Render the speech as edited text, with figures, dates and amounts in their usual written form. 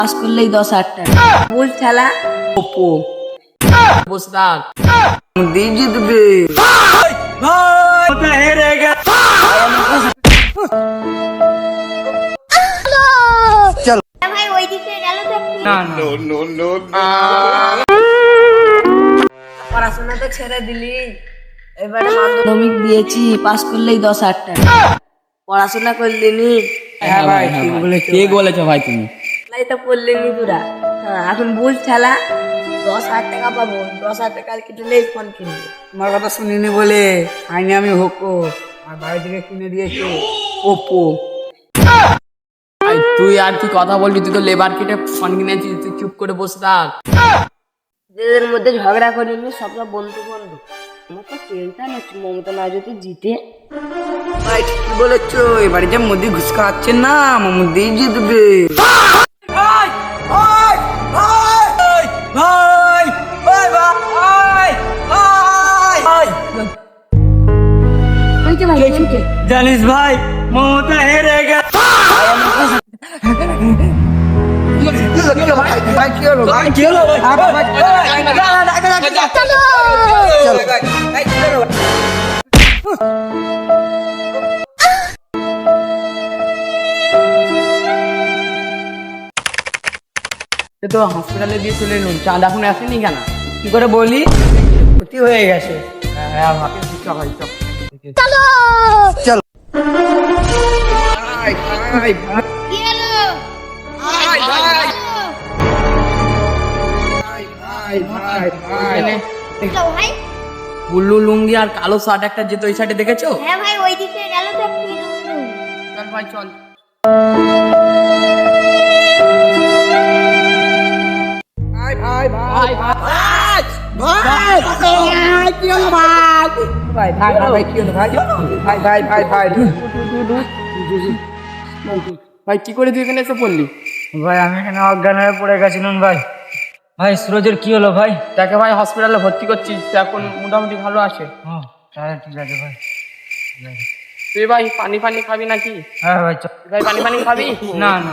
Pass করলেই 10,000 টাকা। ভুল খেলা ওপো বসদার দিয়ে জিতবে। চলো ভাই ওই দিকে গেল তো পড়াশোনা তো ছেড়ে দিলি, এবারে মাধ্যমিক দিয়েছি, পাস করলেই 10,000 টাকা। পড়াশোনা করলিনি? হ্যাঁ ভাই ঠিক বলেছো ভাই তুমি। নাই তো পড়লিনি তোরা। হ্যাঁ এখন ভুল খেলা 10,000 টাকা পাবো। 10,000 টাকার কিছু নেই, ফোন কিনবো। তোমার কথা শুনিনি বলে আইনে আমি হোকো আর বাড়ি থেকে কিনে দিয়েছো ওপো। তুই আর কি কথা বলবি? তুই তো লেবার কেটে ফোন কিনেছিস, তুই চুপ করে বসে থাক। নিজেদের মধ্যে ঝগড়া করিনি, সব বন্ধু বন্ধু। আমার তো টেনশন হচ্ছে মমতা না যদি জিতে। ভাই ঠিকই বলেছো, এবারে যে মোদি ঘুষ খাওয়াচ্ছে না, মোদি জিতবে। জানিস ভাই, মমতা হেরে গেছে। তো হসপিটালে দিয়ে চলে এলুম, চাঁদ এখন আসেনি কেন? কি করে বলি? ক্ষতি হয়ে গেছে। হ্যাঁ ভাবি চল চলো চলো। কি হলো চলো ভাই। বুল্লু লুঙ্গি আর কালো শার্ট একটা যেত, ওই শার্টে দেখেছো? হ্যাঁ ভাই ওই দিকে গেল তো চল ভাই চল। ভাই কি করে তুই এখানে এসে পড়লি? ভাই আমি এখানে অজ্ঞান হয়ে পড়ে গেছিলাম ভাই। ভাই সুরজের কি হলো ভাই? তাকে ভাই হসপিটালে ভর্তি করছিস, এখন মোটামুটি ভালো আছে। তাহলে ঠিক আছে ভাই। তুই ভাই পানি ফানি খাবি নাকি? হ্যাঁ ভাই চল। ভাই পানি ফানি খাবি? না না